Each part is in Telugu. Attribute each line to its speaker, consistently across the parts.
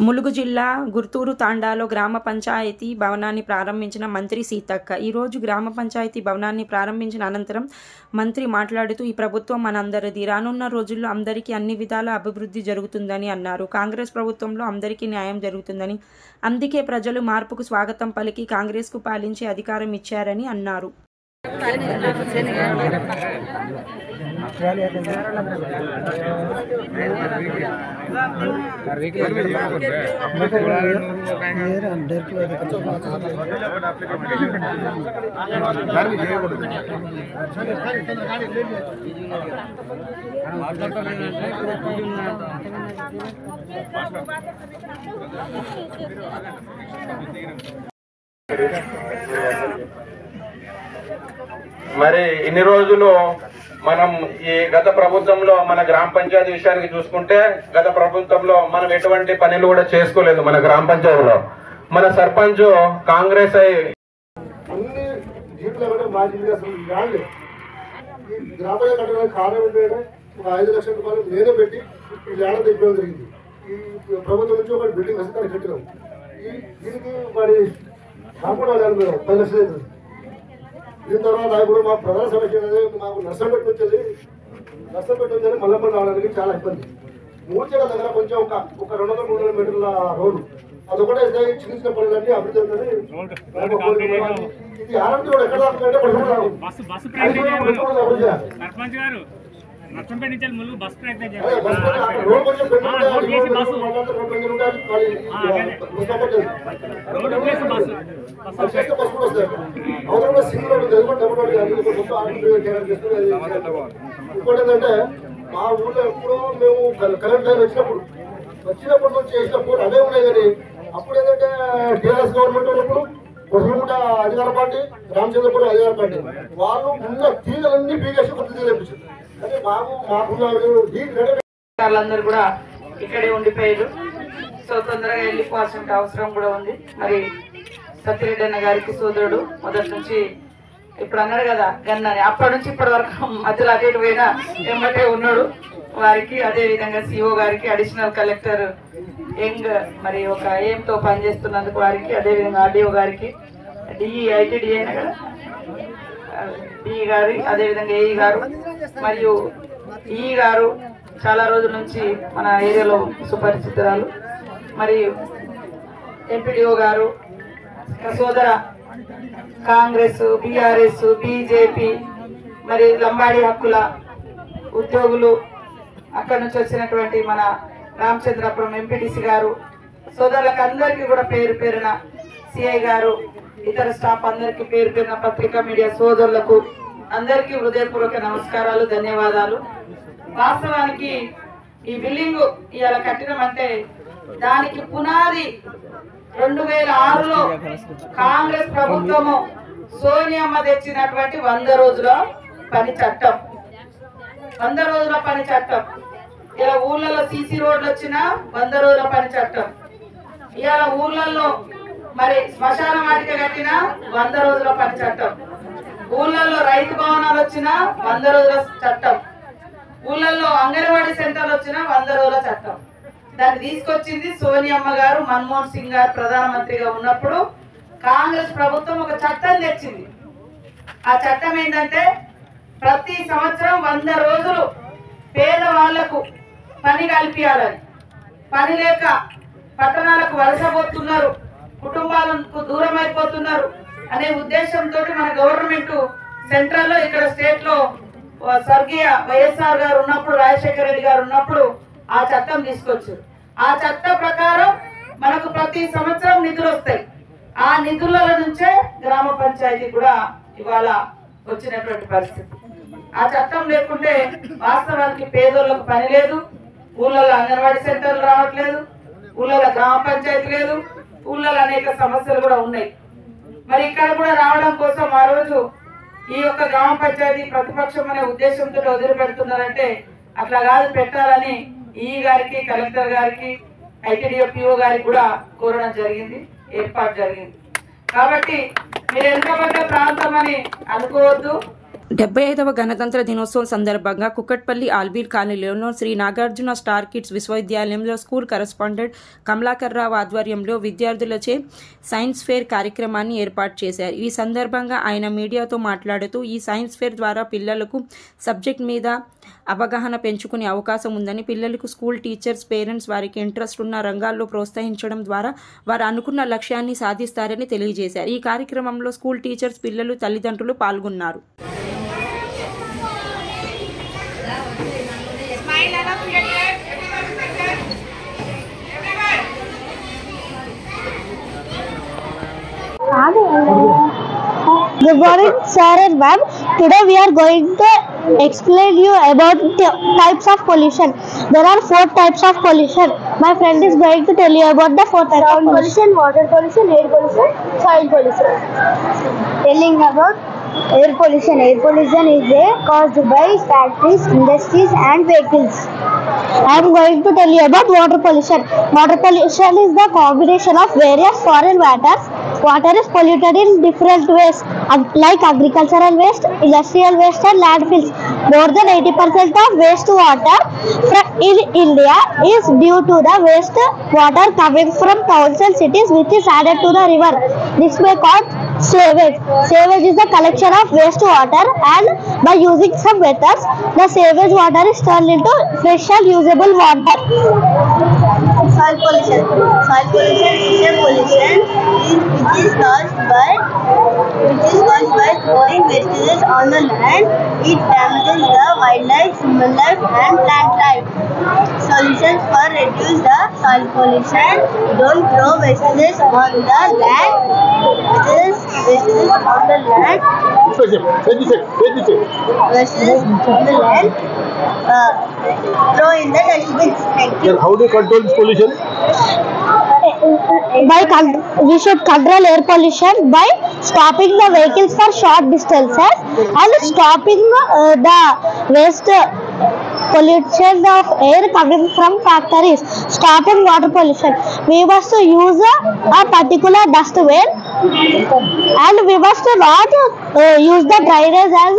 Speaker 1: ములుగు జిల్లా గుర్తూరు తాండాలో గ్రామ పంచాయతీ భవనాన్ని ప్రారంభించిన మంత్రి సీతక్క ఈరోజు గ్రామ పంచాయతీ భవనాన్ని ప్రారంభించిన అనంతరం మంత్రి మాట్లాడుతూ ఈ ప్రభుత్వం మనందరిది, రానున్న రోజుల్లో అందరికీ అన్ని విధాల అభివృద్ధి జరుగుతుందని అన్నారు. కాంగ్రెస్ ప్రభుత్వంలో అందరికీ న్యాయం జరుగుతుందని, అందుకే ప్రజలు మార్పుకు స్వాగతం పలికి కాంగ్రెస్కు పాలించే అధికారం ఇచ్చారని అన్నారు.
Speaker 2: మరి ఇన్ని రోజులు మనం ఈ గత ప్రభుత్వంలో మన గ్రామ పంచాయతీ విషయానికి చూసుకుంటే గత ప్రభుత్వంలో మనం ఎటువంటి పనులు కూడా చేసుకోలేదు. మన గ్రామ పంచాయతీలో మన సర్పంచ్ కాంగ్రెస్ అయి
Speaker 3: అన్ని జీవితంలో మాజీ గ్రామ కట్టడానికి కారణం ఏంటంటే ఒక 5 లక్షల రూపాయలు నేనే పెట్టి ఈ ల్యాండ్ తెప్పడం జరిగింది. ఈ ప్రభుత్వం నుంచి ఒక బిల్డింగ్ వస్తే కట్టినాం. దీనికి మరి కాంపౌండ్ వాళ్ళు మేము 10 లక్షలు అవుతుంది. దీని తర్వాత ఇప్పుడు మా ప్రధాన సమస్య అనేది మాకు నష్టం పెట్టింది మల్లపల్లి రావడానికి చాలా ఇబ్బంది. మూర్చల దగ్గర కొంచెం ఒక 200-300 మీటర్ల రోడ్డు అదొకటే చిన్న చిన్న పనులన్నీ అభివృద్ధి అవుతుంది. ఇది ఆరోగ్యం కూడా ఎక్కడ దాకా ఇంకోటి ఏంటంటే మా ఊళ్ళో ఎప్పుడూ మేము కరెంట్ లైన్ వచ్చినప్పుడు నుంచి చేసినప్పుడు అదే ఉన్నాయి. కానీ అప్పుడు ఏంటంటే టీఆర్ఎస్ గవర్నమెంట్ ఉన్నప్పుడు కొసలగుట్ట అధికార పార్టీ, రామచంద్రపురం అధికార పార్టీ వాళ్ళు ఉన్న తీగలన్నీ పీకేసి కొత్త తీగలు తెప్పించారు. కానీ
Speaker 4: వాళ్ళందరూ కూడా ఇక్కడే ఉండిపోయారు. సో తొందరగా వెళ్ళిపోవాల్సిన అవసరం కూడా ఉంది. మరి సత్యరెడ్డి అన్న గారికి సోదరుడు మొదటి నుంచి ఇప్పుడు అన్నాడు కదా గన్నని, అప్పటి నుంచి ఇప్పటి వరకు మధ్యలో అటు ఇటు పోయినా వెంబటే ఉన్నాడు. వారికి అదే విధంగా సిఓ గారికి, అడిషనల్ కలెక్టర్ యంగ్ మరి ఒక ఏంతో పనిచేస్తున్నందుకు వారికి, అదేవిధంగా ఆర్డీఓ గారికి, డిఈ ఐటీడీఏ కదా డిఈ గారి, అదేవిధంగా ఏఈ గారు మరియు ఈ గారు చాలా రోజుల నుంచి మన ఏరియాలో సుపరిచితురాలు, మరి ఎంపీడీఓ గారు, సోదర కాంగ్రెస్, బీఆర్ఎస్, బీజేపీ, మరి లంబాడి హక్కుల ఉద్యోగులు, అక్కడి నుంచి వచ్చినటువంటి మన రామచంద్రపురం ఎంపీటీసీ గారు, సోదరులకు అందరికీ కూడా పేరు పేరున, సిఐ గారు, ఇతర స్టాఫ్ అందరికీ పేరు పేరున, పత్రికా మీడియా సోదరులకు అందరికీ హృదయపూర్వక నమస్కారాలు, ధన్యవాదాలు. వాస్తవానికి ఈ బిల్డింగ్ ఇవాళ కట్టినమంటే దానికి పునాది 2006లో కాంగ్రెస్ ప్రభుత్వము సోనియమ్మ తెచ్చినటువంటి 100 రోజుల పని చట్టం. 100 రోజుల పని చట్టం. ఇలా ఊర్లలో సీసీ రోడ్లు వచ్చినా 100 రోజుల పని చట్టం. ఇవాళ ఊర్లలో మరి శ్మశాన వాటిక కట్టినా 100 రోజుల పని చట్టం. ఊర్లలో రైతు భవనాలు వచ్చినా 100 రోజుల చట్టం. ఊళ్ళల్లో అంగన్వాడీ సెంటర్లు వచ్చినా 100 రోజుల చట్టం. దాన్ని తీసుకొచ్చింది సోనియమ్మ గారు, మన్మోహన్ సింగ్ గారు ప్రధానమంత్రిగా ఉన్నప్పుడు కాంగ్రెస్ ప్రభుత్వం ఒక చట్టం తెచ్చింది. ఆ చట్టం ఏంటంటే ప్రతి సంవత్సరం 100 రోజులు పేదవాళ్లకు పని కల్పించాలని. పని లేక పట్టణాలకు వలసపోతున్నారు, కుటుంబాలకు దూరం అయిపోతున్నారు అనే ఉద్దేశంతో మన గవర్నమెంట్ సెంట్రల్ లో, ఇక్కడ స్టేట్ లో స్వర్గీయ వైఎస్ఆర్ గారు ఉన్నప్పుడు, రాజశేఖర రెడ్డి గారు ఉన్నప్పుడు ఆ చట్టం తీసుకొచ్చారు. ఆ చట్టం ప్రకారం మనకు ప్రతి సంవత్సరం నిధులు వస్తాయి. ఆ నిధుల నుంచే గ్రామ పంచాయతీ కూడా ఇవాళ వచ్చినటువంటి పరిస్థితి. ఆ చట్టం లేకుంటే వాస్తవానికి పేదోళ్లకు పని లేదు, ఊళ్ళలో అంగన్వాడీ సెంటర్లు రావట్లేదు, ఊళ్ళలో గ్రామ పంచాయతీ లేదు, ఊళ్ళలో అనేక సమస్యలు కూడా ఉన్నాయి. మరి ఇక్కడ కూడా రావడం కోసం ఆ రోజు ఈ యొక్క గ్రామ పంచాయతీ ప్రతిపక్షం అనే ఉద్దేశంతో వదిలిపెడుతున్నారంటే అట్లా కాదు, పెట్టాలని ఈ గారికి, కలెక్టర్ గారికి, ఐటీడీఓ పిఓ గారికి కూడా కోరడం జరిగింది, ఏర్పాటు జరిగింది. కాబట్టి మీరు వెనుకబడ్డ ప్రాంతం అని అనుకోవద్దు.
Speaker 1: 75వ గణతంత్ర దినోత్సవం సందర్భంగా కుక్కట్పల్లి ఆల్బీర్ కాలనీలో శ్రీ నాగార్జున స్టార్ కిడ్స్ విశ్వవిద్యాలయంలో స్కూల్ కరెస్పాండెంట్ కమలాకర్ రావు ఆధ్వర్యంలో విద్యార్థులచే సైన్స్ ఫేర్ కార్యక్రమాన్ని ఏర్పాటు చేశారు. ఈ సందర్భంగా ఆయన మీడియాతో మాట్లాడుతూ ఈ సైన్స్ ఫేర్ ద్వారా పిల్లలకు సబ్జెక్ట్ మీద అవగాహన పెంచుకునే అవకాశం ఉందని, పిల్లలకు స్కూల్ టీచర్స్, పేరెంట్స్ వారికి ఇంట్రెస్ట్ ఉన్న రంగాల్లో ప్రోత్సహించడం ద్వారా వారు అనుకున్న లక్ష్యాన్ని సాధిస్తారని తెలియజేశారు. ఈ కార్యక్రమంలో స్కూల్ టీచర్స్, పిల్లలు, తల్లిదండ్రులు పాల్గొన్నారు.
Speaker 5: Good morning, sir and ma'am. Today we are going to explain you about types of pollution. There are 4 types of pollution. My friend is going to tell you about the 4 types of pollution: water pollution, air pollution, soil pollution. Telling about air pollution. Air pollution is caused by factories, industries and vehicles. I am going to tell you about water pollution. Water pollution is the combination of various foreign waters. Water is polluted in different ways, like agricultural waste, industrial waste and landfills. More than 80% of wastewater in India is due to the waste water coming from towns and cities, which is added to the river. This may cause sewage. Sewage is the collection of wastewater, and by using some methods, the sewage water is turned into fresh and usable water. Soil pollution. Soil pollution is a pollution which is caused by throwing wastages on the land. It damages the wildlife, human life and plant life. Solutions for reduce the soil pollution: don't throw wastages on the land. Wastages on the land. Wastages on the land. Throw in the dustbins. Thank you.
Speaker 3: How do you control this pollution?
Speaker 5: We should control air pollution by stopping the vehicles for short distances and stopping the waste pollution of air coming from factories. Stopping water pollution. We must use a particular dustbin, and we must not use the drainage as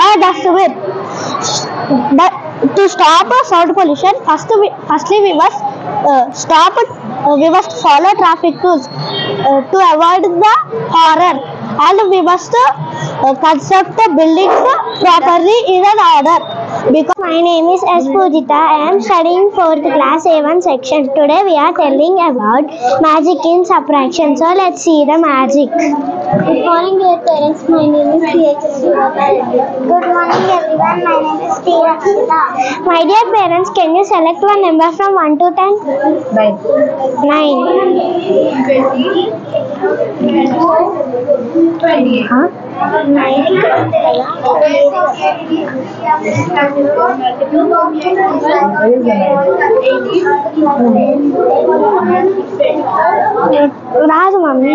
Speaker 5: a dustbin. But to stop sound pollution, firstly we must we must follow traffic rules to avoid the horror, and we must construct the buildings properly in an order. Because my name is S. Pujita, I am studying 4th class A1 section. Today we are telling about magic in subtraction. So let's see the magic. Good morning dear parents, my name is T.H. Srivata. Good morning everyone, my name is T. Rakshita. My dear parents, can you select one number from 1 to 10? 9. 20. Huh? 9. Raj mummy.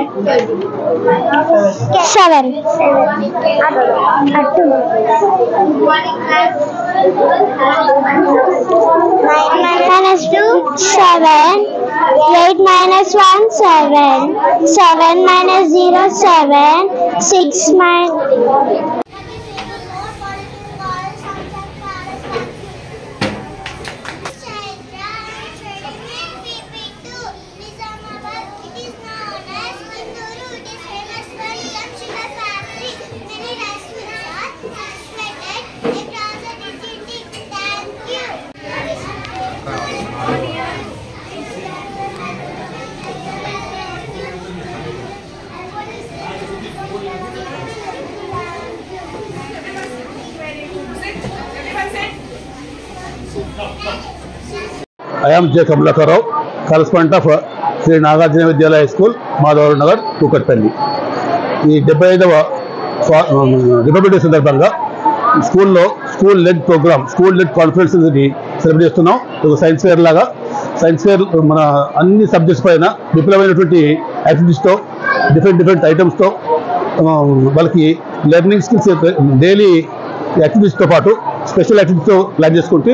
Speaker 5: 7. 9 minus 2, 7. 8 minus 1, 7. 7 minus 0, 7. 6 minus...
Speaker 6: I am J. Kamalakar Rao, correspondent of Sri Nagarjuna Vidyalaya High School, Madhavar Nagar, Kukatpalli. ఈ 75వ రిపబ్లిక్ డే సందర్భంగా school led programme, school led conference celebrate చేస్తున్నాం. ఒక సైన్స్ ఫేర్ లాగా. సైన్స్ ఫేర్ మన అన్ని సబ్జెక్ట్స్ పైన విపులమైనటువంటి యాక్టివిటీస్తో, డిఫరెంట్ ఐటమ్స్తో వాళ్ళకి లెర్నింగ్ స్కిల్స్, డైలీ యాక్టివిటీస్తో పాటు స్పెషల్ యాక్టివిటీస్తో ప్లాన్ చేసుకుంటూ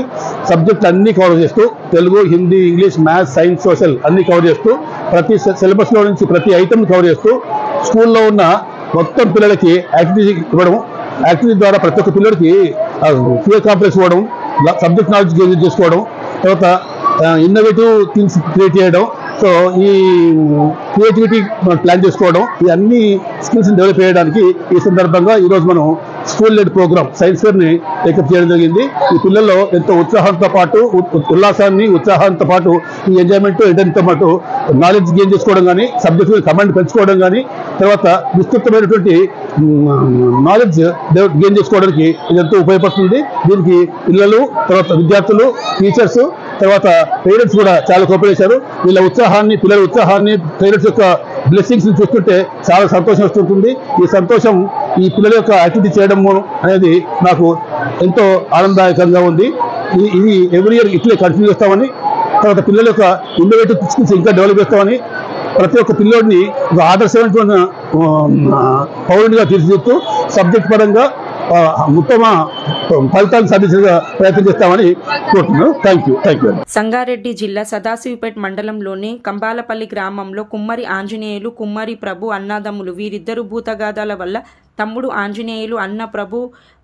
Speaker 6: సబ్జెక్టులు అన్నీ కవర్ చేస్తూ, Telugu, Hindi, English, maths, science, social అన్నీ కవర్ చేస్తూ, ప్రతి సిలబస్లో నుంచి ప్రతి ఐటమ్ కవర్ చేస్తూ స్కూల్లో ఉన్న మొత్తం పిల్లలకి యాక్టివిటీ ఇవ్వడం, యాక్టివిటీ ద్వారా ప్రతి ఒక్క పిల్లడికి ఫియర్ కాంప్లెక్స్ ఇవ్వడం, సబ్జెక్ట్ నాలెడ్జ్ గెయిన్ చేసుకోవడం, తర్వాత ఇన్నోవేటివ్ థింగ్స్ క్రియేట్ చేయడం, సో ఈ క్రియేటివిటీ ప్లాన్ చేసుకోవడం, ఈ అన్ని స్కిల్స్ని డెవలప్ చేయడానికి ఈ సందర్భంగా ఈరోజు మనం స్కూల్ లెడ్ ప్రోగ్రామ్ సైన్స్ ఫేర్ని టేకప్ చేయడం జరిగింది. ఈ పిల్లల్లో ఎంతో ఉత్సాహంతో పాటు ఉత్సాహంతో పాటు ఈ ఎంజాయ్మెంట్ ఎంటర్టైన్మెంట్తో పాటు నాలెడ్జ్ గెయిన్ చేసుకోవడం కానీ, సబ్జెక్ట్ కమాండ్ పెంచుకోవడం కానీ, తర్వాత విస్తృతమైనటువంటి నాలెడ్జ్ గెయిన్ చేసుకోవడానికి ఇది ఎంతో ఉపయోగపడుతుంది. దీనికి పిల్లలు, తర్వాత విద్యార్థులు, టీచర్స్, తర్వాత పేరెంట్స్ కూడా చాలా కోఆపరేట్ చేశారు. వీళ్ళ ఉత్సాహాన్ని, పిల్లల ఉత్సాహాన్ని, పేరెంట్స్ యొక్క బ్లెస్సింగ్స్ చూస్తుంటే చాలా సంతోషం వస్తుంటుంది. ఈ సంతోషం ఈ పిల్లల యొక్క యాక్టివిటీ చేయడం అనేది నాకు ఎంతో ఆనందదాయకంగా ఉంది. ఇది ఎవ్రీ ఇయర్ ఇట్లే కంటిన్యూ చేస్తామని, తర్వాత పిల్లల యొక్క ఇన్నోవేటివ్ స్కిల్స్ ఇంకా డెవలప్ చేస్తామని, ప్రతి ఒక్క పిల్లోడిని ఒక ఆదర్శవంతమైన పౌరుడిగా తీర్చిదిద్దుతూ సబ్జెక్ట్ పరంగా ఉత్తమ ఫలితాలు సాధించే ప్రయత్నం చేస్తామని కోరుతున్నాను. Thank you.
Speaker 1: సంగారెడ్డి జిల్లా సదాశివపేట మండలంలోని కంబాలపల్లి గ్రామంలో కుమ్మరి ఆంజనేయులు, కుమ్మరి ప్రభు అన్నదమ్ములు వీరిద్దరు భూతగాథాల వల్ల తమ్ముడు ఆంజనేయులు, అన్న ప్రభు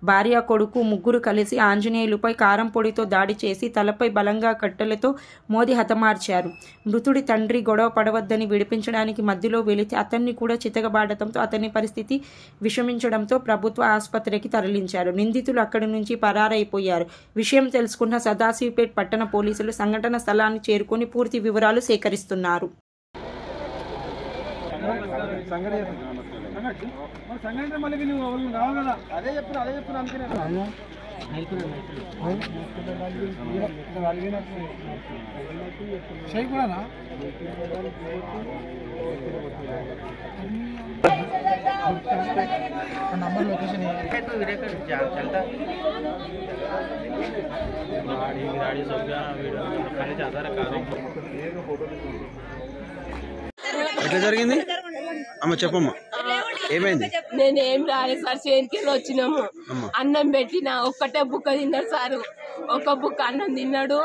Speaker 1: భార్య కొడుకు ముగ్గురు కలిసి ఆంజనేయులపై కారం పొడితో దాడి చేసి తలపై బలంగా కట్టెలతో మోది హతమార్చారు. మృతుడి తండ్రి గొడవ పడవద్దని విడిపించడానికి మధ్యలో వెళితే అతన్ని కూడా చితకబాడటంతో అతని పరిస్థితి విషమించడంతో ప్రభుత్వ ఆసుపత్రికి తరలించారు. నిందితులు అక్కడి నుంచి పరారైపోయారు. విషయం తెలుసుకున్న సదాశివపేట పట్టణ పోలీసులు సంఘటన స్థలాన్ని చేరుకొని పూర్తి వివరాలు సేకరిస్తున్నారు.
Speaker 7: ఎట్లా జరిగింది అమ్మ, చెప్పమ్మా, ఏమైంది?
Speaker 8: నేనేం రాలేదు సార్, చేతికి వచ్చినాము. అన్నం పెట్టిన ఒక్కటే బుక్క తిన్నాడు సారు. ఒక బుక్క అన్నం తిన్నాడు.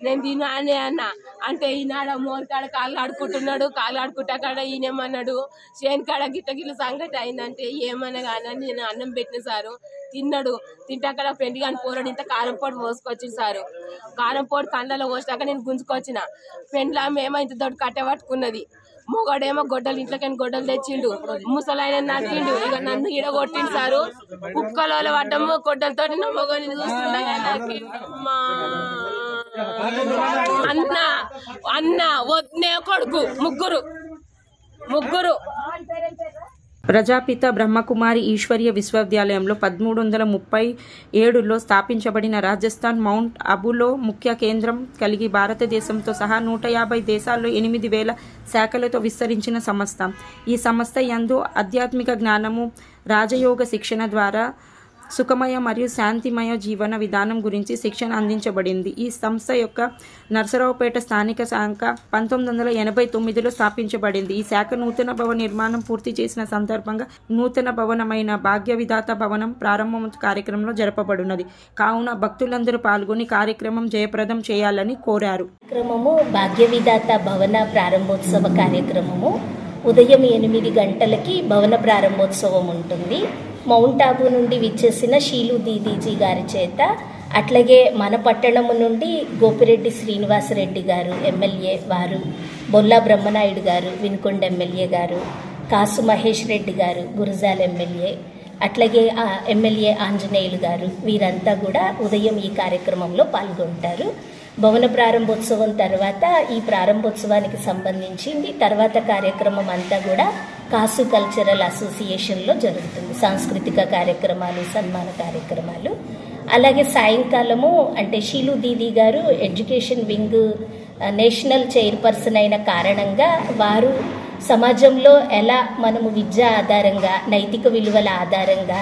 Speaker 8: నేను తినానే అన్న అంటే ఈనాడ మోరికాడ కాళ్ళు ఆడుకుంటున్నాడు. కాళ్ళు ఆడుకుంటాకాడ ఈయనేమన్నాడు, చేనికాడ గిట్టగిల్ల సంగతి అయిందంటే ఏమన్నా కానీ నేను అన్నం పెట్టిన సారు. తిన్నాడు. తింటాకడ పెండి కానీ పోరాడు ఇంత కారం పొడి పోసుకొచ్చింది సారు. కారం పొడి కళ్ళలో పోసాక నేను గుంజుకొచ్చిన. పెండ్లా ఏమో ఇంత దొడ్డు కట్టె పట్టుకున్నది. మొగడేమో గొడ్డలు ఇంట్లోకైనా గొడ్డలు తెచ్చిండు. ముసలాయన నరికిండు. ఇక నన్ను ఈడ కొట్టిండు సారు. కుక్కలో పడ్డము గొడ్డలతో నా మొగని చూస్తుండగా అన్న అన్న వద్దే కొడుకు ముగ్గురు
Speaker 1: ప్రజాపిత బ్రహ్మకుమారి ఈశ్వరీయ విశ్వవిద్యాలయంలో 1337లో స్థాపించబడిన రాజస్థాన్ మౌంట్ అబులో ముఖ్య కేంద్రం కలిగి భారతదేశంతో సహా 150 దేశాల్లో 8000 శాఖలతో విస్తరించిన సంస్థ. ఈ సంస్థ యందు ఆధ్యాత్మిక జ్ఞానము, రాజయోగ శిక్షణ ద్వారా సుఖమయ మరియు శాంతిమయ జీవన విధానం గురించి శిక్షణ అందించబడింది. ఈ సంస్థ యొక్క నర్సరావుపేట స్థానిక శాఖ 1989లో స్థాపించబడింది. ఈ శాఖ నూతన భవన నిర్మాణం పూర్తి చేసిన సందర్భంగా నూతన భవనమైన భాగ్య విధాత భవనం ప్రారంభం కార్యక్రమంలో జరపబడినది. కావున భక్తులందరూ పాల్గొని కార్యక్రమం జయప్రదం చేయాలని కోరారు.
Speaker 9: భాగ్య విధాత భవన ప్రారంభోత్సవ కార్యక్రమము ఉదయం 8 గంటలకి భవన ప్రారంభోత్సవం ఉంటుంది. మౌంట్ ఆబు నుండి విచ్చేసిన షీలు దీదీజీ గారి చేత, అట్లాగే మన పట్టణము నుండి గోపిరెడ్డి శ్రీనివాసరెడ్డి గారు ఎమ్మెల్యే వారు, బొల్లా బ్రహ్మనాయుడు గారు వినుకొండ ఎమ్మెల్యే గారు, కాసు మహేష్ రెడ్డి గారు గురజాల ఎమ్మెల్యే, అట్లాగే ఎమ్మెల్యే ఆంజనేయులు గారు వీరంతా కూడా ఉదయం ఈ కార్యక్రమంలో పాల్గొంటారు. భవన ప్రారంభోత్సవం తర్వాత ఈ ప్రారంభోత్సవానికి సంబంధించింది తర్వాత కార్యక్రమం అంతా కూడా కాసు కల్చరల్ అసోసియేషన్లో జరుగుతుంది. సాంస్కృతిక కార్యక్రమాలు, సన్మాన కార్యక్రమాలు. అలాగే సాయంకాలము అంటే షీలు దీదీ గారు ఎడ్యుకేషన్ వింగ్ నేషనల్ చైర్పర్సన్ అయిన కారణంగా వారు సమాజంలో ఎలా మనము విద్య ఆధారంగా, నైతిక విలువల ఆధారంగా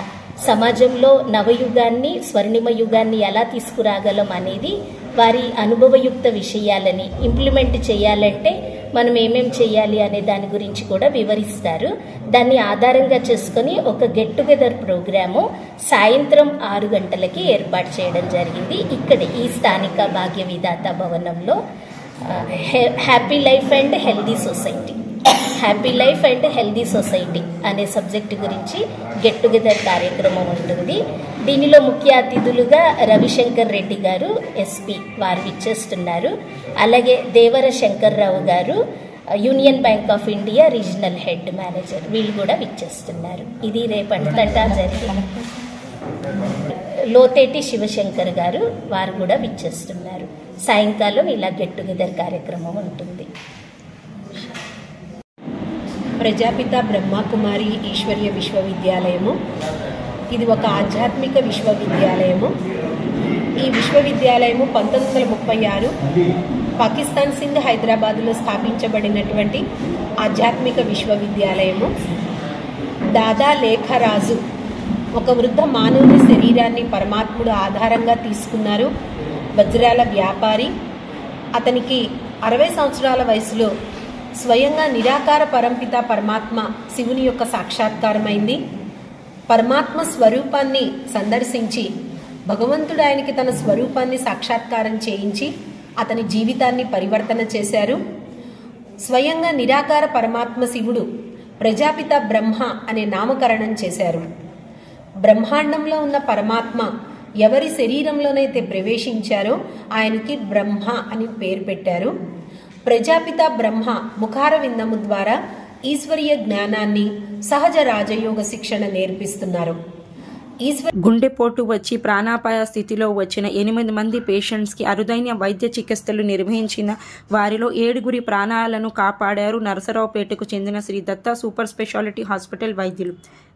Speaker 9: సమాజంలో నవయుగాన్ని, స్వర్ణిమ యుగాన్ని ఎలా తీసుకురాగలం అనేది వారి అనుభవయుక్త విషయాలని ఇంప్లిమెంట్ చేయాలంటే మనం ఏమేం చేయాలి అనే దాని గురించి కూడా వివరిస్తారు. దాన్ని ఆధారంగా చేసుకొని ఒక గెట్ టుగెదర్ ప్రోగ్రాము సాయంత్రం 6 గంటలకి ఏర్పాటు చేయడం జరిగింది. ఇక్కడ ఈ స్థానిక భాగ్య విధాత భవనంలో happy life and healthy society happy life and healthy society అనే సబ్జెక్టు గురించి గెట్ టుగెదర్ కార్యక్రమం ఉంటుంది. దీనిలో ముఖ్య అతిథులుగా రవిశంకర్ రెడ్డి గారు ఎస్పీ వారు విచ్చేస్తున్నారు. అలాగే దేవర శంకర్రావు గారు union bank of India regional head manager వీళ్ళు కూడా విచ్చేస్తున్నారు. ఇది రేపంతటా జరిగిన లోతేటి శివశంకర్ గారు వారు కూడా విచ్చేస్తున్నారు. సాయంకాలం ఇలా గెట్ టుగెదర్ కార్యక్రమం ఉంటుంది.
Speaker 10: ప్రజాపిత బ్రహ్మకుమారి ఈశ్వర్య విశ్వవిద్యాలయము ఇది ఒక ఆధ్యాత్మిక విశ్వవిద్యాలయము. ఈ విశ్వవిద్యాలయము 1936 పాకిస్తాన్ సింధ్ హైదరాబాద్లో స్థాపించబడినటువంటి ఆధ్యాత్మిక విశ్వవిద్యాలయము. దాదా లేఖరాజు ఒక వృద్ధ మానవుని శరీరాన్ని పరమాత్ముడు ఆధారంగా తీసుకున్నారు. వజ్రాల వ్యాపారి. అతనికి 60 సంవత్సరాల వయసులో స్వయంగా నిరాకార పరంపిత పరమాత్మ శివుని యొక్క సాక్షాత్కారమైంది. పరమాత్మ స్వరూపాన్ని సందర్శించి భగవంతుడు ఆయనకి తన స్వరూపాన్ని సాక్షాత్కారం చేయించి అతని జీవితాన్ని పరివర్తన చేశారు. స్వయంగా నిరాకార పరమాత్మ శివుడు ప్రజాపిత బ్రహ్మ అనే నామకరణం చేశారు. బ్రహ్మాండంలో ఉన్న పరమాత్మ ఎవరి శరీరంలోనైతే ప్రవేశించారో ఆయనకి బ్రహ్మ అని పేరు పెట్టారు. ప్రజాపిత బ్రహ్మ ముఖార విందము ద్వారా ఈశ్వరీయ జ్ఞానాన్ని సహజ రాజయోగ శిక్షణ నేర్పిస్తున్నారు.
Speaker 1: గుండెపోటు వచ్చి ప్రాణాపాయ స్థితిలో వచ్చిన 8 మంది పేషెంట్స్కి అరుదైన వైద్య చికిత్సలు నిర్వహించిన వారిలో 7 ప్రాణాలను కాపాడారు నరసరావుపేటకు చెందిన Shri Datta super speciality hospital వైద్యులు.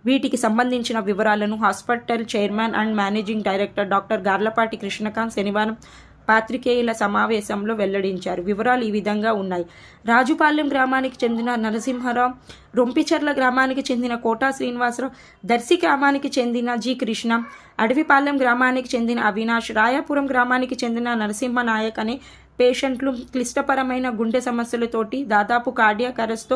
Speaker 1: వీటికి సంబంధించిన వివరాలను hospital chairman and managing director doctor Garlapati Krishnakanth శనివారం పాత్రికేయుల సమావేశంలో వెల్లడించారు. వివరాలు ఈ విధంగా ఉన్నాయి. రాజుపాలెం గ్రామానికి చెందిన నరసింహారావు, రొంపిచర్ల గ్రామానికి చెందిన కోటా శ్రీనివాసరావు, దర్శి గ్రామానికి చెందిన జి కృష్ణ, అడవిపాలెం గ్రామానికి చెందిన అవినాష్, రాయాపురం గ్రామానికి చెందిన నరసింహ నాయక్ అనే పేషెంట్లు క్లిష్టపరమైన గుండె సమస్యలతోటి దాదాపు కార్డియాక్ అరెస్ట్తో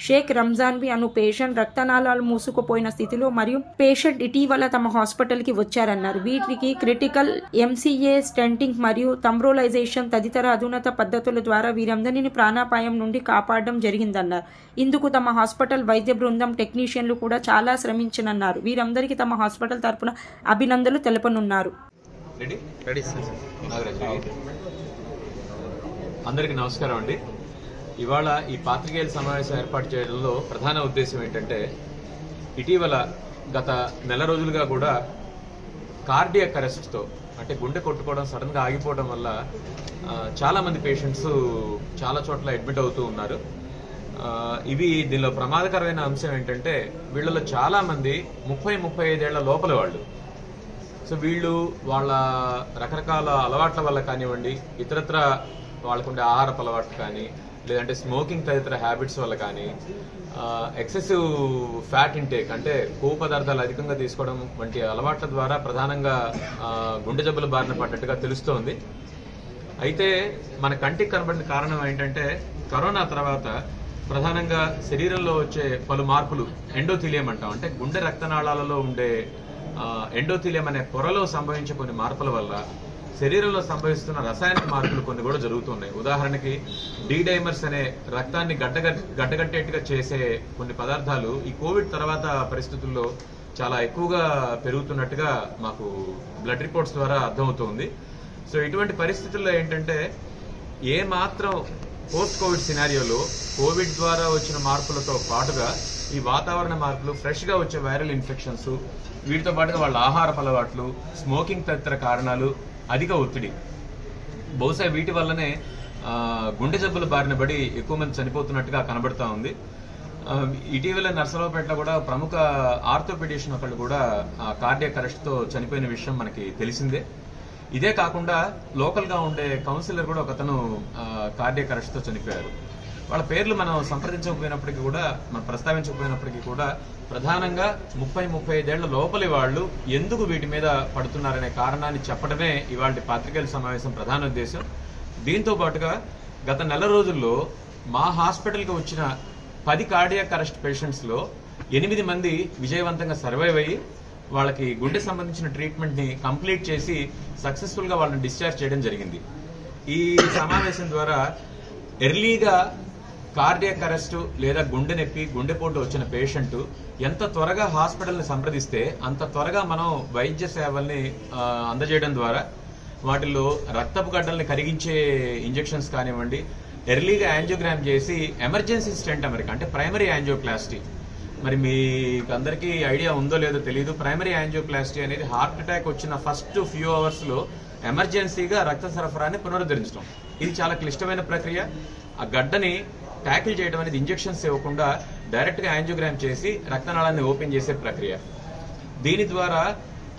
Speaker 1: షేక్ రంజాన్వి అను పేషెంట్ రక్తనాళాలు మూసుకుపోయిన స్థితిలో మరియు పేషెంట్ ఇటీవల తమ హాస్పిటల్కి వచ్చారన్నారు. వీటికి క్రిటికల్ ఎంసీఏ స్టెంటింగ్ మరియు థంబ్రోలైజేషన్ తదితర అధునాత పద్ధతుల ద్వారా వీరందరినీ ప్రాణాపాయం నుండి కాపాడడం జరిగిందన్నారు. ఇందుకు తమ హాస్పిటల్ వైద్య బృందం టెక్నీషియన్లు కూడా చాలా శ్రమించనున్నారు. వీరందరికీ తమ హాస్పిటల్ తరపున అభినందనలు తెలపనున్నారు.
Speaker 11: అందరికీ నమస్కారం అండి. ఇవాళ ఈ పాత్రికేయుల సమావేశం ఏర్పాటు చేయడంలో ప్రధాన ఉద్దేశం ఏంటంటే, ఇటీవల గత నెల రోజులుగా కూడా కార్డియాక్ అరెస్ట్తో అంటే గుండె కొట్టుకోవడం సడన్గా ఆగిపోవడం వల్ల చాలామంది పేషెంట్స్ చాలా చోట్ల అడ్మిట్ అవుతూ ఉన్నారు. దీనిలో ప్రమాదకరమైన అంశం ఏంటంటే, వీళ్ళలో చాలామంది 30-35 ఏళ్ల లోపల వాళ్ళు. సో వీళ్ళు వాళ్ళ రకరకాల అలవాట్ల వల్ల కానివ్వండి, ఇతరత్ర వాళ్ళకుండే ఆహారపు అలవాట్లు కానీ, లేదంటే స్మోకింగ్ తదితర హ్యాబిట్స్ వల్ల కానీ, ఎక్సెసివ్ ఫ్యాట్ ఇంటేక్ అంటే కొవ్వు పదార్థాలు అధికంగా తీసుకోవడం వంటి అలవాట్ల ద్వారా ప్రధానంగా గుండె జబ్బుల బారిన పడ్డట్టుగా తెలుస్తోంది. అయితే మన కంటికి కనబడిన కారణం ఏంటంటే, కరోనా తర్వాత ప్రధానంగా శరీరంలో వచ్చే పలు మార్పులు ఎండోథీలియం అంటాం. అంటే గుండె రక్తనాళాలలో ఉండే ఎండోథీలియం అనే పొరలో సంభవించే కొన్ని మార్పుల వల్ల శరీరంలో సంభవిస్తున్న రసాయనిక మార్పులు కొన్ని కూడా జరుగుతున్నాయి. ఉదాహరణకి డైమర్స్ అనే రక్తాన్ని గడ్డగట్టేట్టుగా చేసే కొన్ని పదార్థాలు ఈ కోవిడ్ తర్వాత పరిస్థితుల్లో చాలా ఎక్కువగా పెరుగుతున్నట్టుగా మాకు బ్లడ్ రిపోర్ట్స్ ద్వారా అర్థమవుతోంది. సో ఇటువంటి పరిస్థితుల్లో ఏంటంటే, ఏ మాత్రం పోస్ట్ కోవిడ్ సినారియోలో కోవిడ్ ద్వారా వచ్చిన మార్పులతో పాటుగా ఈ వాతావరణ మార్పులు, ఫ్రెష్గా వచ్చే వైరల్ ఇన్ఫెక్షన్స్, వీటితో పాటుగా వాళ్ళ ఆహారపు అలవాట్లు, స్మోకింగ్ తదితర కారణాలు, అధిక ఒత్తిడి, బహుశా వీటి వల్లనే గుండె జబ్బుల బారిన పడి ఎక్కువ మంది చనిపోతున్నట్టుగా కనబడతా ఉంది. ఇటీవల నర్సరావుపేటలో కూడా ప్రముఖ ఆర్థోపెడిషన్ ఒకళ్ళు కూడా కార్డియాక్ అరెస్ట్తో చనిపోయిన విషయం మనకి తెలిసిందే. ఇదే కాకుండా లోకల్గా ఉండే కౌన్సిలర్ కూడా ఒకతను కార్డియాక్ అరెస్ట్తో చనిపోయారు. వాళ్ళ పేర్లు మనం సంప్రదించకపోయినప్పటికీ కూడా, మనం ప్రస్తావించకపోయినప్పటికీ కూడా, ప్రధానంగా 30-35 ఏళ్ల లోపలి వాళ్ళు ఎందుకు వీటి మీద పడుతున్నారనే కారణాన్ని చెప్పడమే ఇవాళ పాత్రికేయుల సమావేశం ప్రధాన ఉద్దేశం. దీంతో పాటుగా గత నెల రోజుల్లో మా హాస్పిటల్కి వచ్చిన 10 కార్డియాక్ అరెస్ట్ పేషెంట్స్లో 8 మంది విజయవంతంగా సర్వైవ్ అయ్యి వాళ్ళకి గుండె సంబంధించిన ట్రీట్మెంట్ని కంప్లీట్ చేసి సక్సెస్ఫుల్గా వాళ్ళని డిశ్చార్జ్ చేయడం జరిగింది. ఈ సమావేశం ద్వారా ఎర్లీగా కార్డియాక్ అరెస్ట్ లేదా గుండె నొప్పి గుండెపోటు వచ్చిన పేషెంట్ ఎంత త్వరగా హాస్పిటల్ని సంప్రదిస్తే అంత త్వరగా మనం వైద్య సేవల్ని అందజేయడం ద్వారా వాటిల్లో రక్తపు గడ్డల్ని కరిగించే ఇంజెక్షన్స్ కానివ్వండి, ఎర్లీగా యాంజియోగ్రామ్ చేసి ఎమర్జెన్సీ స్టెంట్ అమెరికా అంటే ప్రైమరీ యాంజియోప్లాస్టీ, మరి మీకు అందరికీ ఐడియా ఉందో లేదో తెలియదు. ప్రైమరీ యాంజియోప్లాస్టీ అనేది హార్ట్ అటాక్ వచ్చిన ఫస్ట్ ఫ్యూ అవర్స్లో ఎమర్జెన్సీగా రక్త సరఫరాని పునరుద్ధరించడం. ఇది చాలా క్లిష్టమైన ప్రక్రియ. ఆ గడ్డని ట్యాకిల్ చేయడం అనేది ఇంజెక్షన్స్ ఇవ్వకుండా డైరెక్ట్గా యాంజియోగ్రామ్ చేసి రక్తనాళాన్ని ఓపెన్ చేసే ప్రక్రియ. దీని ద్వారా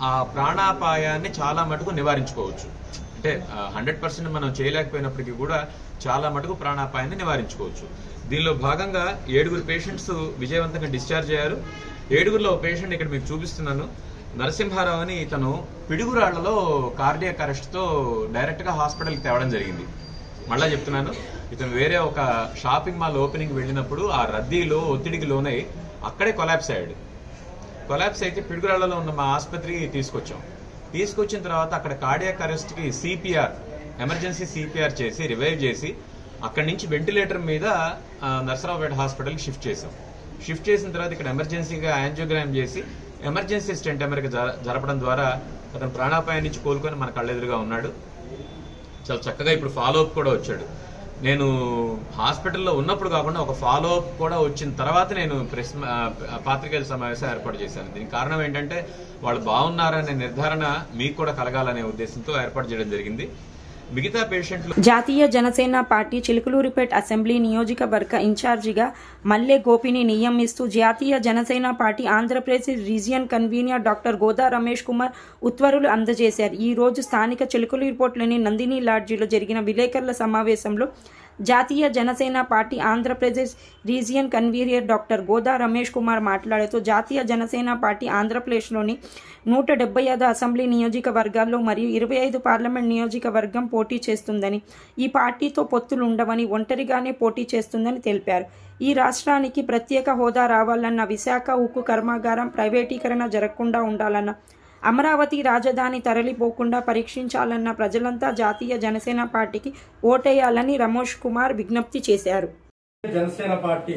Speaker 11: ఆ ప్రాణాపాయాన్ని చాలా మటుకు నివారించుకోవచ్చు. అంటే 100% మనం చేయలేకపోయినప్పటికీ కూడా చాలా మటుకు ప్రాణాపాయాన్ని నివారించుకోవచ్చు. దీనిలో భాగంగా 7 పేషెంట్స్ విజయవంతంగా డిశ్చార్జ్ అయ్యారు. 7లో పేషెంట్ ఇక్కడ మీకు చూపిస్తున్నాను. నరసింహారావు అని ఇతను పిడుగురాళ్లలో కార్డియాక్ అరెస్ట్తో డైరెక్ట్గా హాస్పిటల్కి తేవడం జరిగింది. మళ్ళా చెప్తున్నాను, ఇతను వేరే ఒక షాపింగ్ మాల్ ఓపెనింగ్ వెళ్ళినప్పుడు ఆ రద్దీలో ఒత్తిడికి లోనై అక్కడే కొలాప్స్ అయ్యాడు. కొలాప్స్ అయితే పిడుగురాళ్లలో ఉన్న మా ఆసుపత్రికి తీసుకొచ్చిన తర్వాత అక్కడ కార్డియాక్ అరెస్ట్కి సిపిఆర్, ఎమర్జెన్సీ సిపిఆర్ చేసి రివైవ్ చేసి అక్కడి నుంచి వెంటిలేటర్ మీద నర్సరావుపేట హాస్పిటల్కి షిఫ్ట్ చేసిన తర్వాత ఇక్కడ ఎమర్జెన్సీగా యాంజియోగ్రామ్ చేసి ఎమర్జెన్సీ స్టెంట్ అమెరికా జరపడం ద్వారా అతను ప్రాణాపాయం నుంచి కోలుకొని మన కళ్ళెదురుగా ఉన్నాడు. చాలా చక్కగా ఇప్పుడు ఫాలోఅప్ కూడా వచ్చాడు. నేను హాస్పిటల్లో ఉన్నప్పుడు కాకుండా ఒక ఫాలోఅప్ కూడా వచ్చిన తర్వాత నేను పాత్రికేయుల సమావేశం ఏర్పాటు చేశాను. దీనికి కారణం ఏంటంటే వాళ్ళు బాగున్నారనే నిర్ధారణ మీకు కూడా కలగాలనే ఉద్దేశంతో ఏర్పాటు చేయడం జరిగింది. మిగతా పేషెంట్లు
Speaker 1: జాతీయ జనసేన పార్టీ చిలుకలూరిపేట అసెంబ్లీ నియోజకవర్గ ఇన్ఛార్జిగా మల్లె గోపిని నియమిస్తూ జాతీయ Janasena party Andhra Pradesh region convener doctor Goda Ramesh Kumar ఉత్తర్వులు అందజేశారు. ఈ రోజు స్థానిక చిలుకలూరిపేటలోని నందిని లాడ్జిలో జరిగిన విలేకరుల సమావేశంలో జాతీయ Janasena party Andhra Pradesh region convener doctor Goda Ramesh Kumar మాట్లాడుతూ జాతీయ జనసేన పార్టీ ఆంధ్రప్రదేశ్లోని 175 అసెంబ్లీ నియోజకవర్గాల్లో మరియు 25 పార్లమెంట్ నియోజకవర్గం పోటీ చేస్తుందని, ఈ పార్టీతో పొత్తులు ఉండవని, ఒంటరిగానే పోటీ చేస్తుందని తెలిపారు. ఈ రాష్ట్రానికి ప్రత్యేక హోదా రావాలన్న, విశాఖ ఉక్కు కర్మాగారం ప్రైవేటీకరణ జరగకుండా ఉండాలన్న, అమరావతి రాజధాని తరలిపోకుండా పరీక్షించాలన్న ప్రజలంతా జాతీయ జనసేన పార్టీకి ఓటేయాలని రమేష్ కుమార్ విజ్ఞప్తి చేశారు.
Speaker 12: జనసేన పార్టీ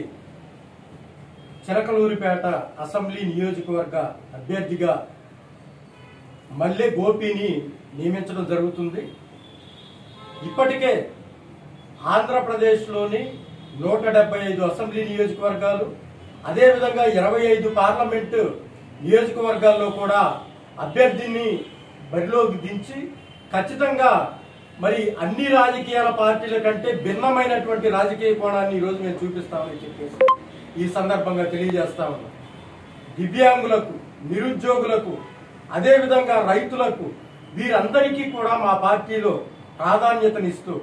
Speaker 12: చిలకలూరిపేట అసెంబ్లీ నియోజకవర్గ అభ్యర్థిగా మల్లె గోపిని నియమించడం జరుగుతుంది. ఇప్పటికే ఆంధ్రప్రదేశ్లోని 175 అసెంబ్లీ నియోజకవర్గాలు, అదేవిధంగా 25 పార్లమెంటు నియోజకవర్గాల్లో కూడా అభ్యర్థిని బరిలోకి దించి ఖచ్చితంగా మరి అన్ని రాజకీయాల పార్టీల కంటే భిన్నమైనటువంటి రాజకీయ కోణాన్ని ఈరోజు మేము చూపిస్తామని చెప్పేసి ఈ సందర్భంగా తెలియజేస్తా ఉన్నాం. దివ్యాంగులకు, నిరుద్యోగులకు, అదేవిధంగా రైతులకు, వీరందరికీ కూడా మా పార్టీలో ప్రాధాన్యతనిస్తూ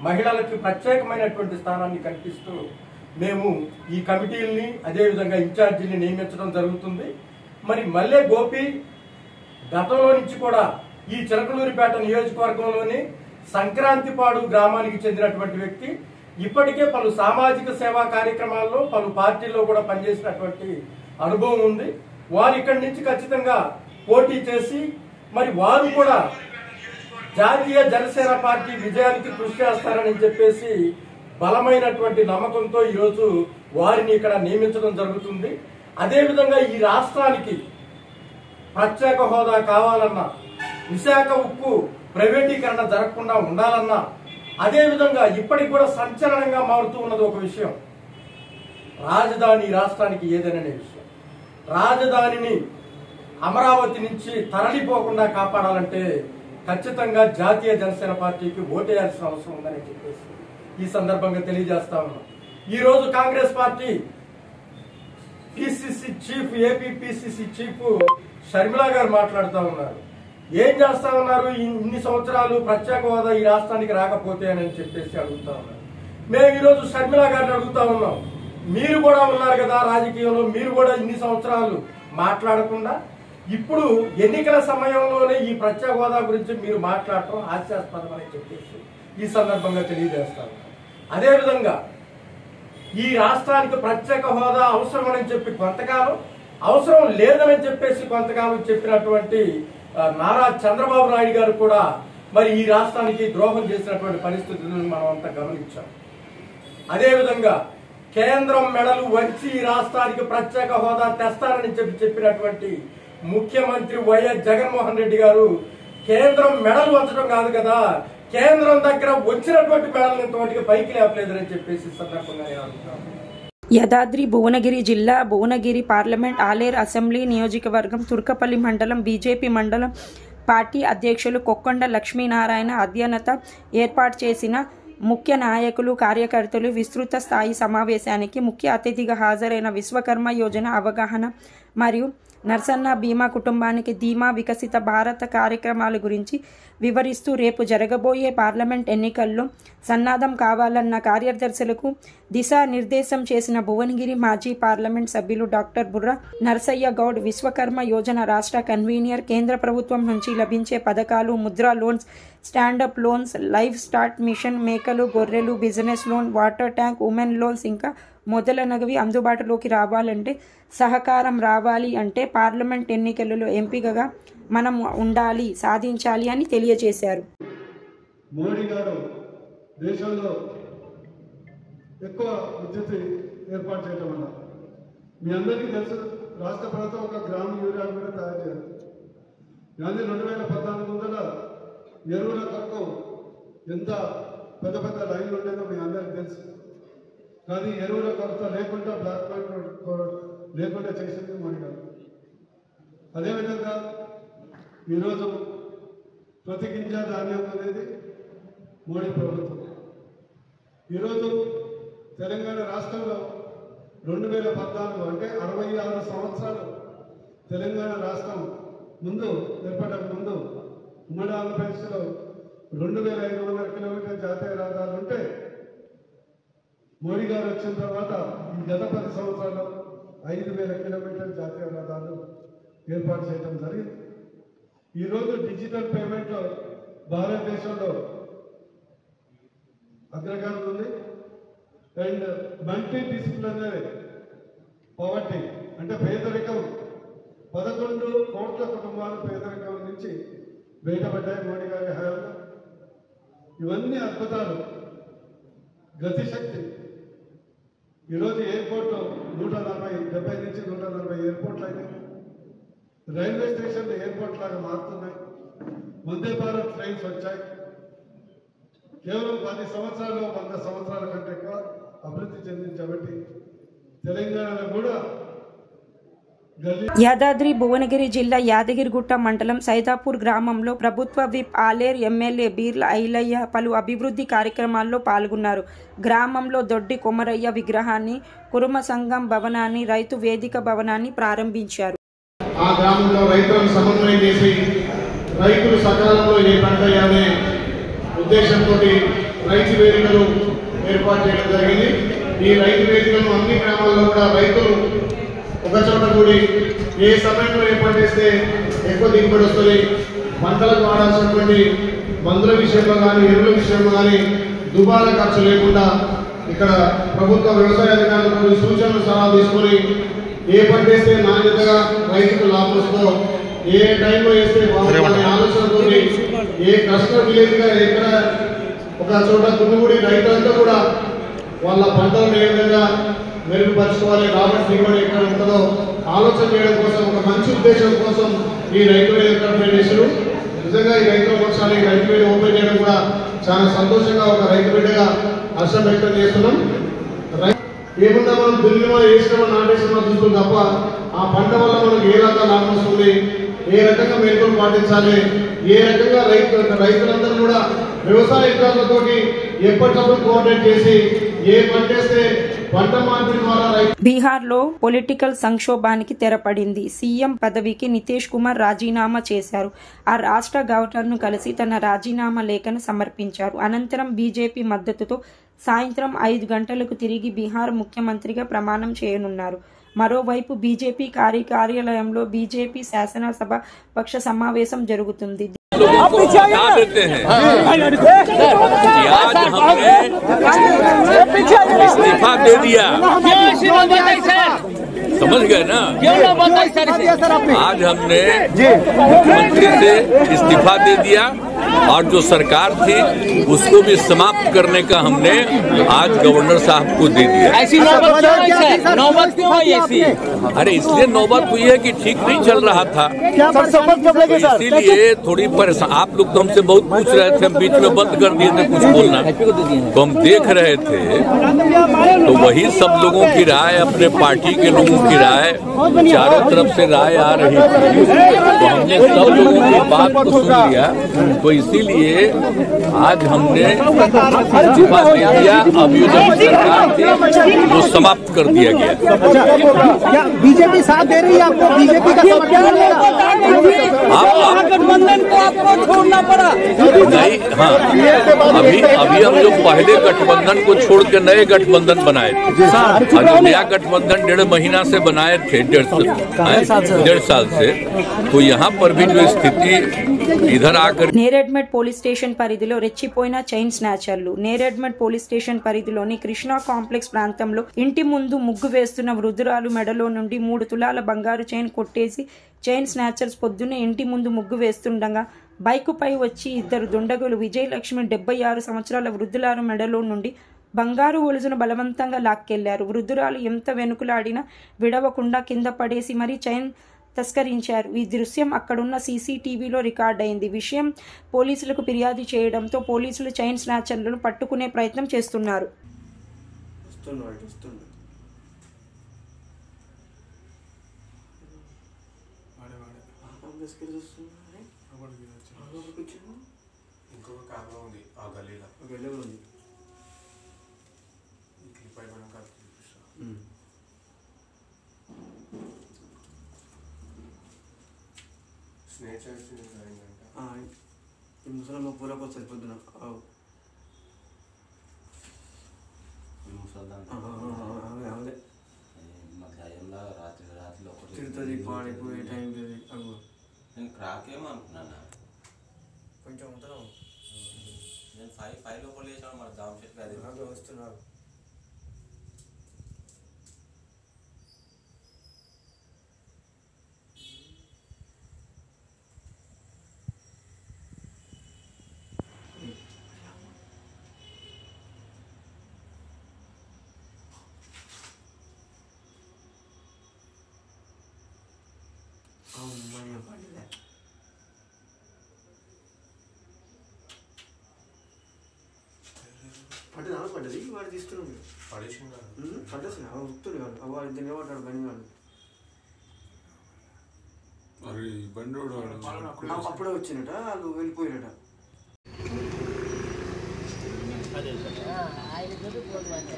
Speaker 12: మహిళలకు ప్రత్యేకమైనటువంటి స్థానాన్ని కల్పిస్తూ మేము ఈ కమిటీలని అదేవిధంగా ఇన్ఛార్జీని నియమించడం జరుగుతుంది. మరి మల్లె గోపి గతంలో నుంచి కూడా ఈ చిలకలూరిపేట నియోజకవర్గంలోని సంక్రాంతిపాడు గ్రామానికి చెందినటువంటి వ్యక్తి. ఇప్పటికే పలు సామాజిక సేవా కార్యక్రమాల్లో పలు పార్టీల్లో కూడా పనిచేసినటువంటి అనుభవం ఉంది. వారు ఇక్కడి నుంచి ఖచ్చితంగా పోటీ చేసి మరి వారు కూడా జాతీయ జనసేన పార్టీ విజయానికి కృషి చేస్తారని చెప్పేసి బలమైనటువంటి నమ్మకంతో ఈరోజు వారిని ఇక్కడ నియమించడం జరుగుతుంది. అదేవిధంగా ఈ రాష్ట్రానికి ప్రత్యేక హోదా కావాలన్నా, విశాఖ ఉక్కు ప్రైవేటీకరణ జరగకుండా ఉండాలన్నా, అదేవిధంగా ఇప్పటికి కూడా సంచలనంగా మారుతూ ఉన్నది ఒక విషయం, రాజధాని రాష్ట్రానికి ఏదైనా విషయం. రాజధానిని అమరావతి నుంచి తరలిపోకుండా కాపాడాలంటే ఖచ్చితంగా జాతీయ జనసేన పార్టీకి ఓటేయాల్సిన అవసరం ఉందని చెప్పేసి ఈ సందర్భంగా తెలియజేస్తా ఉన్నాం. ఈరోజు Congress party PCC chief, AP PCC chief Sharmila గారు మాట్లాడుతూ ఉన్నారు. ఏం చేస్తా ఉన్నారు, ఇన్ని సంవత్సరాలు ప్రత్యేక హోదా ఈ రాష్ట్రానికి రాకపోతే అని చెప్పేసి అడుగుతా ఉన్నారు. మేము ఈరోజు షర్మిలా గారిని అడుగుతా ఉన్నాం, మీరు కూడా ఉన్నారు కదా రాజకీయంలో, మీరు కూడా ఇన్ని సంవత్సరాలు మాట్లాడకుండా ఇప్పుడు ఎన్నికల సమయంలోనే ఈ ప్రత్యేక హోదా గురించి మీరు మాట్లాడటం హాస్యాస్పదం అని చెప్పేసి ఈ సందర్భంగా తెలియజేస్తాను. అదేవిధంగా ఈ రాష్ట్రానికి ప్రత్యేక హోదా అవసరమని చెప్పి కొంతకాలం, అవసరం లేదని చెప్పేసి కొంతకాలం చెప్పినటువంటి నారా చంద్రబాబు నాయుడు గారు కూడా మరి ఈ రాష్ట్రానికి ద్రోహం చేసినటువంటి పరిస్థితులను మనం అంతా గమనించాం. అదేవిధంగా కేంద్రం మెడలు వంచి రాష్ట్రానికి ప్రత్యేక హోదా తెస్తారని చెప్పినటువంటి ముఖ్యమంత్రి వైఎస్ జగన్మోహన్ రెడ్డి గారు కేంద్రం మెడలు వంచడం కాదు కదా, కేంద్రం దగ్గర వచ్చినటువంటి మెడలు ఇంతవరకు పైకి లేపలేదని చెప్పేసి సందర్భంగా నేను అనుకుంటున్నాను.
Speaker 1: యాదాద్రి భువనగిరి జిల్లా భువనగిరి పార్లమెంట్ ఆలేరు అసెంబ్లీ నియోజకవర్గం తుర్కపల్లి మండలం బీజేపీ మండలం పార్టీ అధ్యక్షులు కొక్కొండ లక్ష్మీనారాయణ అధ్యక్షత ఏర్పాటు చేసిన ముఖ్య నాయకులు కార్యకర్తలు విస్తృత స్థాయి సమావేశానికి ముఖ్య అతిథిగా హాజరైన విశ్వకర్మ యోజన అవగాహన మరియు నర్సన్న బీమా కుటుంబానికి ధీమా వికసిత భారత కార్యక్రమాల గురించి వివరిస్తూ రేపు జరగబోయే పార్లమెంట్ ఎన్నికల్లో సన్నద్ధం కావాలన్న కార్యదర్శులకు దిశానిర్దేశం చేసిన భువనగిరి మాజీ పార్లమెంట్ సభ్యులు డాక్టర్ బుర్రా నర్సయ్య గౌడ్ విశ్వకర్మ యోజన రాష్ట్ర కన్వీనర్ కేంద్ర ప్రభుత్వం నుంచి లభించే పథకాలు Mudra loans standup loans life start mission మేకలు గొర్రెలు business loan water tank women loans ఇంకా మొదలనవి అందుబాటులోకి రావాలంటే సహకారం రావాలి అంటే పార్లమెంట్ ఎన్నికలలో ఎంపికగా మనం ఉండాలి సాధించాలి అని తెలియజేశారు.
Speaker 3: మోడీ గారు దేశంలో ఎక్కువ విద్యుత్ ఏర్పాటు చేయడం వల్ల మీ అందరికీ తెలుసు రాష్ట్ర ప్రభుత్వం ఒక గ్రామ యూరియా కూడా తయారు చేయాలి. కానీ 2014 ముందర ఎరువుల కొరకు ఎంత పెద్ద పెద్ద లైన్లు ఉండేదో మీ అందరికీ తెలుసు. కానీ ఎరువుల కొరత లేకుండా బ్లాక్ మార్కెట్ లేకుండా చేసింది మోడీ గారు. అదేవిధంగా ఈరోజు ప్రతి గింజ ధాన్యం అనేది మోడీ ప్రభుత్వం. ఈరోజు తెలంగాణ రాష్ట్రంలో 2014 అంటే 66 సంవత్సరాలు తెలంగాణ రాష్ట్రం ముందు ఏర్పడక ముందు ఉమ్మడి ఆంధ్రప్రదేశ్లో 2500 కిలోమీటర్ల జాతీయ రహదారులు ఉంటే మోడీ గారు వచ్చిన తర్వాత ఈ గత 10 సంవత్సరాల్లో 5000 కిలోమీటర్ల జాతీయ రహదారులు ఏర్పాటు చేయడం జరిగింది. ఈరోజు డిజిటల్ పేమెంట్లో భారతదేశంలో అగ్రగామి ఉంది. అండ్ మల్టీ డిసిప్లినరీ పవర్టీ అంటే పేదరికం 11 కోట్ల కుటుంబాలు పేదరికం నుంచి బయటపడ్డాయి మోడీ గారి హయాంలో. ఇవన్నీ అద్భుతాలు. గతిశక్తి ఈరోజు ఎయిర్పోర్ట్ 170 నుంచి 140 ఎయిర్పోర్ట్లు అయినాయి. రైల్వే స్టేషన్లు ఎయిర్పోర్ట్ లాగా మారుతున్నాయి. వందే భారత్ ట్రైన్స్ వచ్చాయి. కేవలం 10 సంవత్సరాల్లో 100 సంవత్సరాల కంటే ఎక్కువ అభివృద్ధి చెందింది. కాబట్టి తెలంగాణలో కూడా
Speaker 1: యాదాద్రి భువనగిరి జిల్లా యాదగిరిగుట్ట మండలం సైదాపూర్ గ్రామంలో ప్రభుత్వ విప్ ఆలేరు ఎమ్మెల్యే బీర్ల ఐలయ్య పలు అభివృద్ధి కార్యక్రమాల్లో పాల్గొన్నారు. గ్రామంలో దొడ్డి కొమరయ్య విగ్రహాన్ని, కురుమ సంఘం భవనాన్ని, రైతు వేదిక భవనాన్ని ప్రారంభించారు.
Speaker 3: ఆ గ్రామంలో రైతులను సమన్వయం చేసి రైతులు సకాలంలో ఏ పంట అనే ఉద్దేశంతో రైతు వేదికలు ఏర్పాటు చేయడం జరిగింది. ఈ రైతు వేదికలను అన్ని గ్రామాల్లో కూడా రైతులు ఒక చోట కూడి ఏ సమయంలో ఏర్పాటు చేస్తే ఎక్కువ దిగుబడి వస్తుంది, పంటలకు వాడాల్సినటువంటి మందుల విషయంలో కానీ ఎరువుల విషయంలో కానీ దుబారా ఖర్చు లేకుండా ఇక్కడ ప్రభుత్వ వ్యవసాయ అధికారులతో సూచనలు సలహాలు తీసుకొని ఏ పంట వేస్తే నాణ్యతగా రైతుకు లాభం వస్తుందో, ఏ టైంలో వేస్తే బాగుంటుందనే ఆలోచనతో ఏ కస్టమర్ విలేజ్గా ఎక్కడ ఒక చోట దున్నుగుడి రైతులంతా కూడా వాళ్ళ పంటలను ఏ విధంగా మెరుగుపరచుకోవాలి, రాబడి దిగుబడి ఎక్కడ ఉంటుందో ఆలోచన చేయడం కోసం ఒక మంచి ఉద్దేశం కోసం ఈ రైతు వేదిక చేశారు. నిజంగా ఈ రైతుల కోసం ఈ రైతు వేదిక ఓపెన్ చేయడం కూడా చాలా సంతోషంగా ఒక రైతు బిడ్డగా హర్షం వ్యక్తం చేస్తున్నాం. ఏముందా మనం దున్నిమా వేసినామా నాటేసినామా చూస్తుంది తప్ప ఆ పంట వల్ల మనకు ఏ రకంగా లాభం వస్తుంది, ఏ రకంగా మెరుగులు పాటించాలి, ఏ రకంగా రైతులందరూ కూడా వ్యవసాయ అధికారులతో ఎప్పటికప్పుడు కోఆర్డినేట్ చేసి ఏ పంట వేస్తే పంట మార్పిడి ద్వారా
Speaker 1: బీహార్లో పొలిటికల్ సంక్షోభానికి తెరపడింది. సీఎం పదవికి నితీష్ కుమార్ రాజీనామా చేశారు. ఆ రాష్ట్ర గవర్నర్ను కలిసి తన రాజీనామా లేఖను సమర్పించారు. అనంతరం బీజేపీ మద్దతుతో సాయంత్రం 5 గంటలకు తిరిగి బీహార్ ముఖ్యమంత్రిగా ప్రమాణం చేయనున్నారు. మరోవైపు బీజేపీ కార్యాలయంలో బీజేపీ శాసనసభ పక్ష సమావేశం జరుగుతుంది.
Speaker 13: समझ गए ना? आज हमने मुख्यमंत्री से इस्तीफा दे दिया और जो सरकार थी उसको भी समाप्त करने का हमने आज गवर्नर साहब को दे दिया।
Speaker 14: ऐसी नौबत क्यों आई ऐसी?
Speaker 13: अरे इसलिए नौबत हुई है कि ठीक नहीं चल रहा था, तो इसीलिए थोड़ी परेशान। आप लोग तो हमसे बहुत पूछ रहे थे, हम बीच में बंद कर दिए थे कुछ बोलना, तो हम देख रहे थे। तो वही सब लोगों की राय, अपने पार्टी के लोगों की राय, चारों तरफ से राय आ रही थी, तो हमने सब लोगों की बात को सुन लिया। तो इसीलिए आज हमने इस्तीफा दे दिया। अब ये जो सरकार थी वो समाप्त कर दिया गया।
Speaker 14: क्या बीजेपी साथ दे रही है आपको? बीजेपी का गठबंधन को आपको छोड़ना पड़ा?
Speaker 13: नहीं, हाँ, अभी हम जो पहले गठबंधन को छोड़ के नए गठबंधन बनाए थे, और नया गठबंधन 1.5 महीना से बनाए थे, 1.5 साल से, तो यहाँ पर भी जो स्थिति इधर आकर
Speaker 1: నేరెడ్మెట్ పోలీస్ స్టేషన్ పరిధిలో రెచ్చిపోయిన చైన్ స్నాచర్లు. నేరెడ్మెట్ పోలీస్ స్టేషన్ పరిధిలోని కృష్ణా కాంప్లెక్స్ ప్రాంతంలో ఇంటి ముందు ముగ్గు వేస్తున్న వృద్ధురాలు మెడలో నుండి 3 తులాల బంగారు చైన్ కొట్టేసి చైన్ స్నాచర్స్ పొద్దున్నే ఇంటి ముందు ముగ్గు వేస్తుండగా బైకుపై వచ్చి 2 దుండగులు విజయలక్ష్మి 76 సంవత్సరాల వృద్ధురాలు మెడలో నుండి బంగారు గొలుసును బలవంతంగా లాక్కెళ్లారు. వృద్ధురాలు ఎంత వెనుకలాడినా విడవకుండా కింద పడేసి మరీ చైన్ తస్కరించారు. ఈ దృశ్యం అక్కడున్న సీసీటీవీలో రికార్డైంది. విషయం పోలీసులకు ఫిర్యాదు చేయడంతో పోలీసులు చైన్ స్నాచర్లను పట్టుకునే ప్రయత్నం చేస్తున్నారు.
Speaker 15: ముసలమ్మ పూలకు వచ్చేది పొద్దున తిడుతుంది పాడిపోయే టైం నేను క్రాకేమో అనుకున్నాను. కొంచెం ఉంటుందా? నేను 5 లోపల చేసాను. మరి జామ్ షెట్ అది వస్తున్నారు. పడ్డది వాడు తీస్తున్నాడు. పట్టేసిన వృత్తుడు కాదు. వాడు దీన్ని పడ్డాడు బండి వాడు. అప్పుడే వచ్చినట, వాళ్ళు వెళ్ళిపోయినట.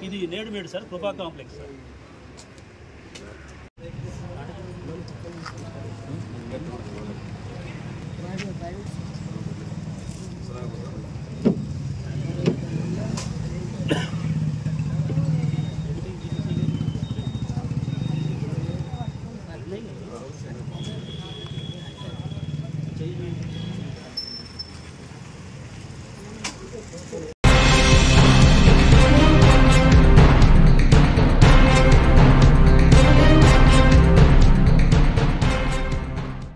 Speaker 16: ఇది నేడుమేడు సార్, కృపా కాంప్లెక్స్ సార్.